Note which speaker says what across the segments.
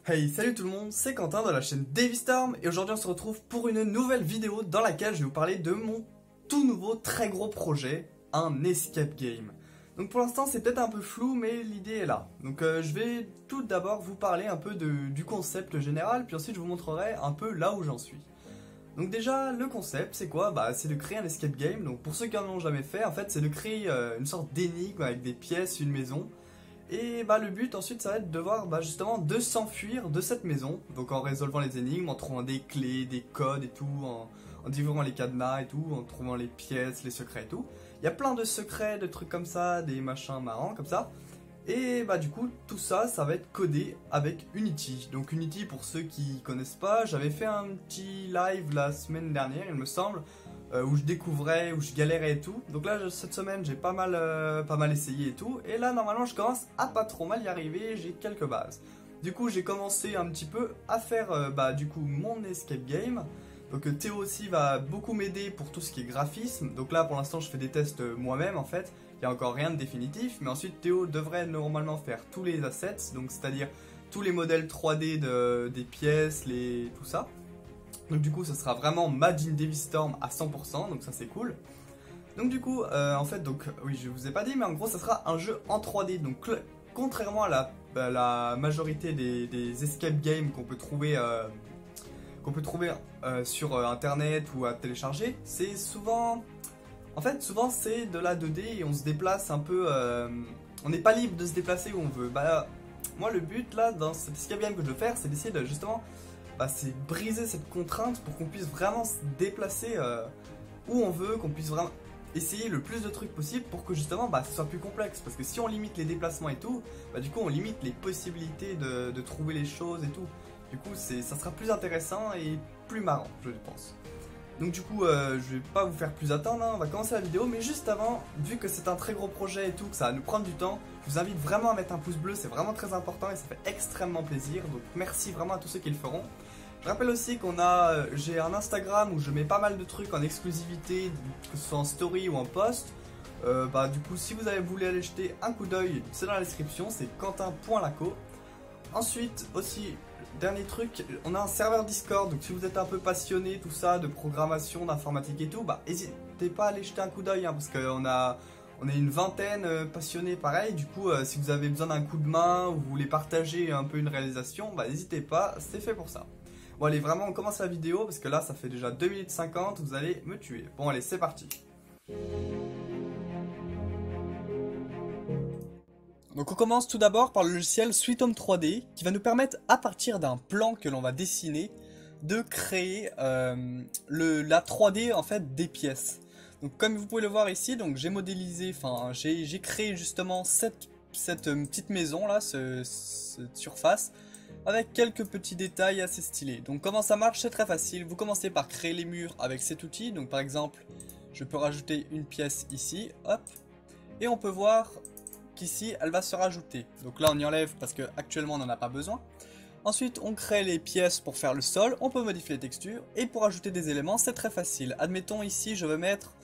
Speaker 1: Hey, salut tout le monde, c'est Quentin de la chaîne Davystorm et aujourd'hui on se retrouve pour une nouvelle vidéo dans laquelle je vais vous parler de mon tout nouveau très gros projet, un escape game. Donc pour l'instant c'est peut-être un peu flou mais l'idée est là. Donc je vais tout d'abord vous parler un peu du concept général puis ensuite je vous montrerai un peu là où j'en suis. Donc déjà le concept c'est quoi? C'est de créer un escape game. Donc pour ceux qui en ont jamais fait en fait c'est de créer une sorte d'énigme avec des pièces, une maison. Et le but ensuite ça va être de voir justement de s'enfuir de cette maison. Donc en résolvant les énigmes, en trouvant des clés, des codes et tout, en découvrant les cadenas et tout, en trouvant les pièces, les secrets et tout. Il y a plein de secrets, de trucs comme ça, des machins marrants comme ça. Et du coup tout ça, ça va être codé avec Unity. Donc Unity pour ceux qui connaissent pas, j'avais fait un petit live la semaine dernière il me semble. Où je découvrais, où je galérais et tout. Donc là cette semaine j'ai pas mal essayé et tout. Et là normalement je commence à pas trop mal y arriver, j'ai quelques bases. Du coup j'ai commencé un petit peu à faire du coup mon escape game. Donc Théo aussi va beaucoup m'aider pour tout ce qui est graphisme. Donc là pour l'instant je fais des tests moi-même en fait. Il n'y a encore rien de définitif. Mais ensuite Théo devrait normalement faire tous les assets. Donc c'est-à-dire tous les modèles 3D des pièces, tout ça. Donc du coup ça sera vraiment Made in Davystorm à 100%, donc ça c'est cool. Donc du coup en fait oui je vous ai pas dit mais en gros ça sera un jeu en 3D. Donc contrairement à la majorité des escape games qu'on peut trouver sur internet ou à télécharger, c'est souvent souvent c'est de la 2D et on se déplace un peu on n'est pas libre de se déplacer où on veut. Moi le but là dans cet escape game que je veux faire c'est d'essayer de justement c'est briser cette contrainte pour qu'on puisse vraiment se déplacer où on veut, qu'on puisse vraiment essayer le plus de trucs possible pour que justement ce soit plus complexe. Parce que si on limite les déplacements et tout, du coup on limite les possibilités de trouver les choses et tout. Du coup ça sera plus intéressant et plus marrant je pense. Donc du coup je vais pas vous faire plus attendre, on va commencer la vidéo. Mais juste avant, vu que c'est un très gros projet et tout, que ça va nous prendre du temps, je vous invite vraiment à mettre un pouce bleu, c'est vraiment très important et ça fait extrêmement plaisir. Donc merci vraiment à tous ceux qui le feront. Je rappelle aussi j'ai un Instagram où je mets pas mal de trucs en exclusivité, que ce soit en story ou en post. Du coup si vous voulu aller jeter un coup d'œil, c'est dans la description, c'est quentin.laco. Ensuite aussi, dernier truc, on a un serveur Discord, donc si vous êtes un peu passionné tout ça, de programmation, d'informatique et tout, n'hésitez pas à aller jeter un coup d'œil parce qu'on est une vingtaine passionnés pareil. Du coup si vous avez besoin d'un coup de main ou vous voulez partager un peu une réalisation, n'hésitez pas, c'est fait pour ça. Bon allez, vraiment on commence la vidéo parce que là ça fait déjà 2 minutes 50, vous allez me tuer. Bon allez, c'est parti. Donc on commence tout d'abord par le logiciel Sweet Home 3D qui va nous permettre à partir d'un plan que l'on va dessiner de créer la 3D en fait des pièces. Donc comme vous pouvez le voir ici, donc j'ai modélisé, j'ai créé justement cette petite maison là, cette surface, avec quelques petits détails assez stylés. Donc comment ça marche? C'est très facile. Vous commencez par créer les murs avec cet outil. Donc par exemple, je peux rajouter une pièce ici, hop, et on peut voir qu'ici elle va se rajouter. Donc là on y enlève parce que actuellement on n'en a pas besoin. Ensuite on crée les pièces pour faire le sol, on peut modifier les textures, et pour ajouter des éléments c'est très facile. Admettons ici je veux mettre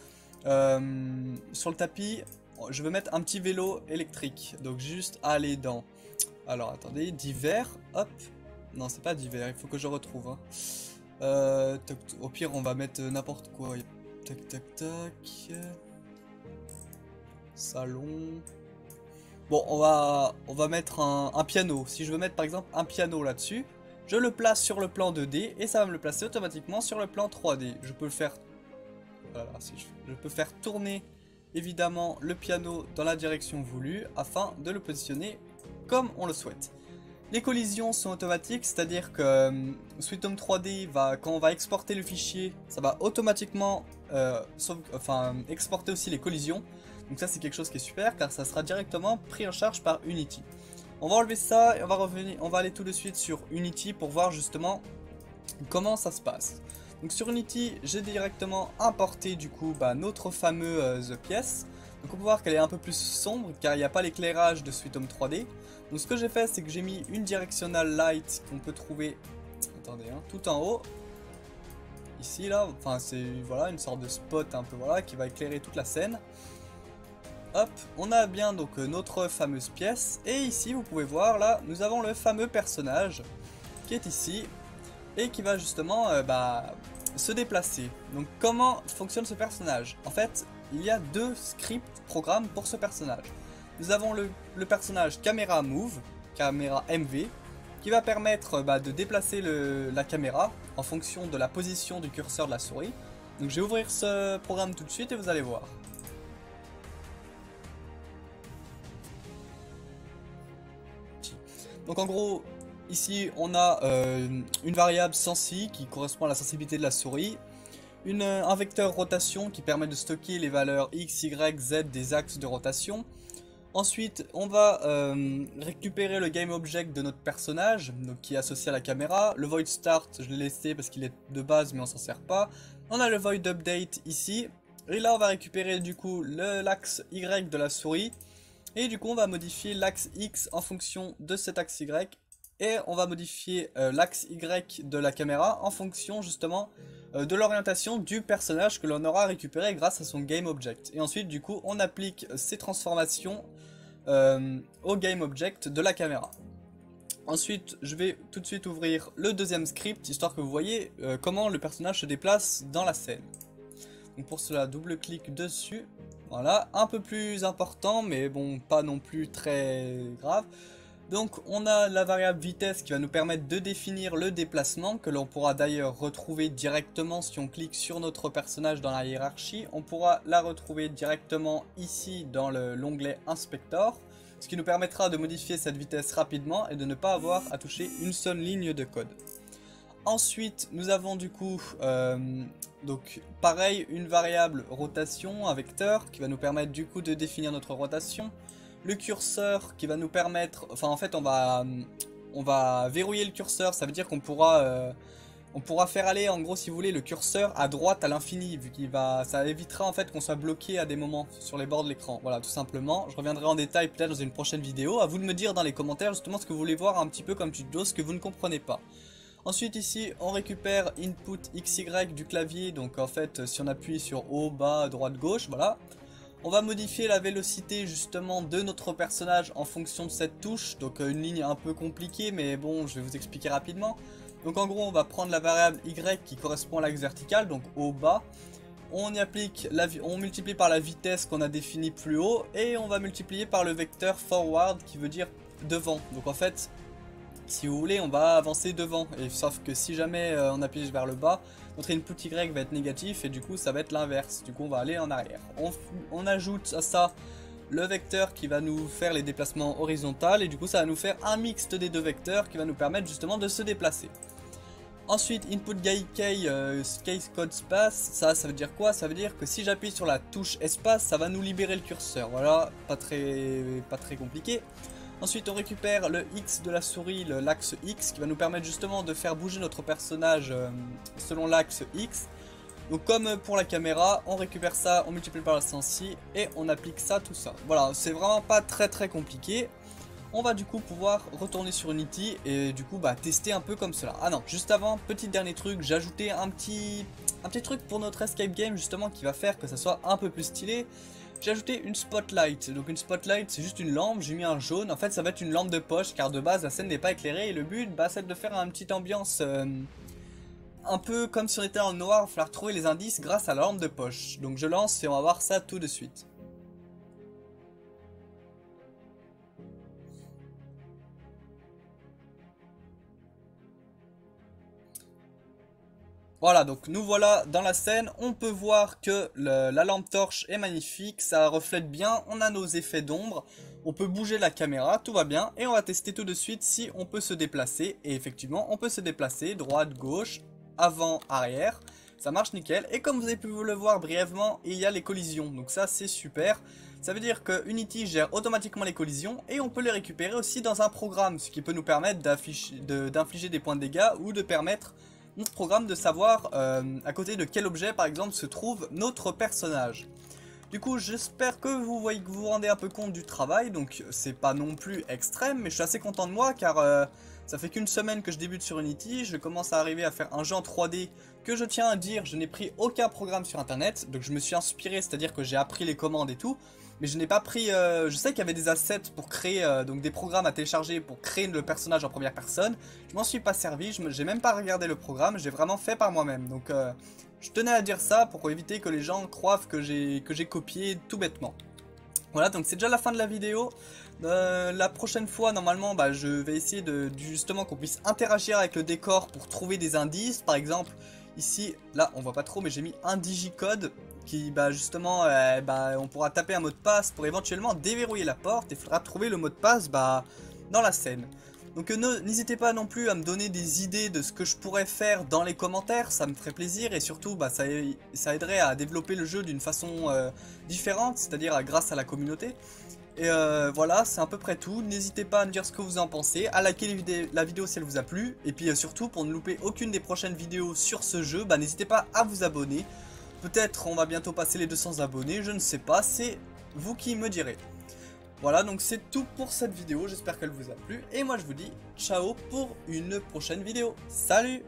Speaker 1: sur le tapis, je veux mettre un petit vélo électrique. Donc juste aller dans... Alors attendez, divers, hop, non c'est pas divers, il faut que je retrouve. Au pire on va mettre n'importe quoi, tac tac tac, salon. Bon on va mettre un piano, si je veux mettre par exemple un piano là-dessus, je le place sur le plan 2D et ça va me le placer automatiquement sur le plan 3D. Je peux le faire, voilà, je peux faire tourner évidemment le piano dans la direction voulue afin de le positionner comme on le souhaite. Les collisions sont automatiques, c'est-à-dire que Sweet Home 3D quand on va exporter le fichier, ça va automatiquement exporter aussi les collisions. Donc ça c'est quelque chose qui est super car ça sera directement pris en charge par Unity. On va enlever ça et on va aller tout de suite sur Unity pour voir justement comment ça se passe. Donc sur Unity, j'ai directement importé du coup notre fameuse pièce. Donc on peut voir qu'elle est un peu plus sombre car il n'y a pas l'éclairage de Sweet Home 3D. Donc ce que j'ai fait c'est que j'ai mis une directional light qu'on peut trouver, attendez, tout en haut. Ici là, c'est voilà une sorte de spot un peu qui va éclairer toute la scène. Hop, on a bien donc notre fameuse pièce et ici vous pouvez voir là nous avons le fameux personnage. qui est ici et qui va justement se déplacer. Donc comment fonctionne ce personnage? En fait, il y a deux scripts programmes pour ce personnage. Nous avons le personnage Camera Move, Camera MV, qui va permettre de déplacer la caméra en fonction de la position du curseur de la souris. Donc je vais ouvrir ce programme tout de suite et vous allez voir. Donc en gros, ici on a une variable sensi qui correspond à la sensibilité de la souris, un vecteur rotation qui permet de stocker les valeurs x, y, z des axes de rotation. Ensuite, on va récupérer le game object de notre personnage, donc qui est associé à la caméra. Le void start, je l'ai laissé parce qu'il est de base mais on s'en sert pas. On a le void update ici. Et là, on va récupérer du coup l'axe y de la souris. Et du coup, on va modifier l'axe x en fonction de cet axe y. Et on va modifier l'axe y de la caméra en fonction justement de l'orientation du personnage que l'on aura récupéré grâce à son game object. Et ensuite du coup on applique ces transformations au game object de la caméra. Ensuite je vais tout de suite ouvrir le deuxième script histoire que vous voyez comment le personnage se déplace dans la scène. Donc pour cela double-clic dessus, voilà, un peu plus important mais bon pas non plus très grave. Donc on a la variable vitesse qui va nous permettre de définir le déplacement que l'on pourra d'ailleurs retrouver directement si on clique sur notre personnage dans la hiérarchie. On pourra la retrouver directement ici dans l'onglet Inspector, ce qui nous permettra de modifier cette vitesse rapidement et de ne pas avoir à toucher une seule ligne de code. Ensuite nous avons du coup donc pareil une variable rotation, un vecteur qui va nous permettre du coup de définir notre rotation. Le curseur qui va nous permettre, enfin en fait on va verrouiller le curseur, ça veut dire qu'on pourra faire aller en gros si vous voulez le curseur à droite à l'infini vu ça évitera en fait qu'on soit bloqué à des moments sur les bords de l'écran. Voilà tout simplement, je reviendrai en détail peut-être dans une prochaine vidéo, à vous de me dire dans les commentaires justement ce que vous voulez voir un petit peu comme tuto, ce que vous ne comprenez pas. Ensuite ici on récupère input XY du clavier, donc en fait si on appuie sur haut, bas, droite, gauche, voilà. On va modifier la vélocité justement de notre personnage en fonction de cette touche, donc une ligne un peu compliquée mais bon je vais vous expliquer rapidement. Donc en gros on va prendre la variable Y qui correspond à l'axe vertical, donc haut bas, on y applique on multiplie par la vitesse qu'on a définie plus haut et on va multiplier par le vecteur forward qui veut dire devant. Donc en fait si vous voulez on va avancer devant, et sauf que si jamais on appuie vers le bas, notre input Y va être négatif et du coup ça va être l'inverse, du coup on va aller en arrière. On ajoute à ça le vecteur qui va nous faire les déplacements horizontaux et du coup ça va nous faire un mixte des deux vecteurs qui va nous permettre justement de se déplacer. Ensuite input case code space, ça veut dire quoi? Ça veut dire que si j'appuie sur la touche espace ça va nous libérer le curseur, voilà, pas très compliqué. Ensuite on récupère le X de la souris, l'axe X qui va nous permettre justement de faire bouger notre personnage selon l'axe X. Donc comme pour la caméra, on récupère ça, on multiplie par la sensi et on applique ça, tout ça. Voilà, c'est vraiment pas très compliqué. On va du coup pouvoir retourner sur Unity et du coup tester un peu comme cela. Ah non, juste avant, petit dernier truc, j'ai ajouté un petit truc pour notre escape game justement qui va faire que ça soit un peu plus stylé. J'ai ajouté une spotlight, donc une spotlight c'est juste une lampe, j'ai mis un jaune, en fait ça va être une lampe de poche car de base la scène n'est pas éclairée et le but c'est de faire une petite ambiance un peu comme si on était dans le noir, il va falloir trouver les indices grâce à la lampe de poche. Donc je lance et on va voir ça tout de suite. Voilà, donc nous voilà dans la scène, on peut voir que la lampe torche est magnifique, ça reflète bien, on a nos effets d'ombre, on peut bouger la caméra, tout va bien, et on va tester tout de suite si on peut se déplacer, et effectivement on peut se déplacer, droite, gauche, avant, arrière, ça marche nickel, et comme vous avez pu le voir brièvement, il y a les collisions, donc ça c'est super. Ça veut dire que Unity gère automatiquement les collisions, et on peut les récupérer aussi dans un programme, ce qui peut nous permettre d'infliger des points de dégâts, ou de permettre notre programme de savoir à côté de quel objet par exemple se trouve notre personnage. Du coup j'espère que vous vous rendez un peu compte du travail, donc c'est pas non plus extrême mais je suis assez content de moi car ça fait qu'une semaine que je débute sur Unity, je commence à arriver à faire un jeu en 3D que je tiens à dire, je n'ai pris aucun programme sur internet, donc je me suis inspiré, c'est à dire que j'ai appris les commandes et tout. mais je n'ai pas pris... je sais qu'il y avait des assets pour créer, donc des programmes à télécharger pour créer le personnage en première personne. Je m'en suis pas servi, j'ai même pas regardé le programme, j'ai vraiment fait par moi-même. Donc je tenais à dire ça pour éviter que les gens croient que j'ai copié tout bêtement. Voilà, donc c'est déjà la fin de la vidéo. La prochaine fois, normalement, bah, je vais essayer justement qu'on puisse interagir avec le décor pour trouver des indices. Par exemple, ici, là, on voit pas trop, mais j'ai mis un digicode qui, bah, justement, bah, on pourra taper un mot de passe pour éventuellement déverrouiller la porte. Et il faudra trouver le mot de passe bah, dans la scène. Donc n'hésitez pas non plus à me donner des idées de ce que je pourrais faire dans les commentaires, ça me ferait plaisir et surtout bah, ça aiderait à développer le jeu d'une façon différente, c'est-à-dire grâce à la communauté. Et voilà, c'est à peu près tout, n'hésitez pas à me dire ce que vous en pensez, à liker la vidéo si elle vous a plu, et puis surtout pour ne louper aucune des prochaines vidéos sur ce jeu, bah, n'hésitez pas à vous abonner. Peut-être on va bientôt passer les 200 abonnés, je ne sais pas, c'est vous qui me direz. Voilà, donc c'est tout pour cette vidéo, j'espère qu'elle vous a plu, et moi je vous dis ciao pour une prochaine vidéo. Salut!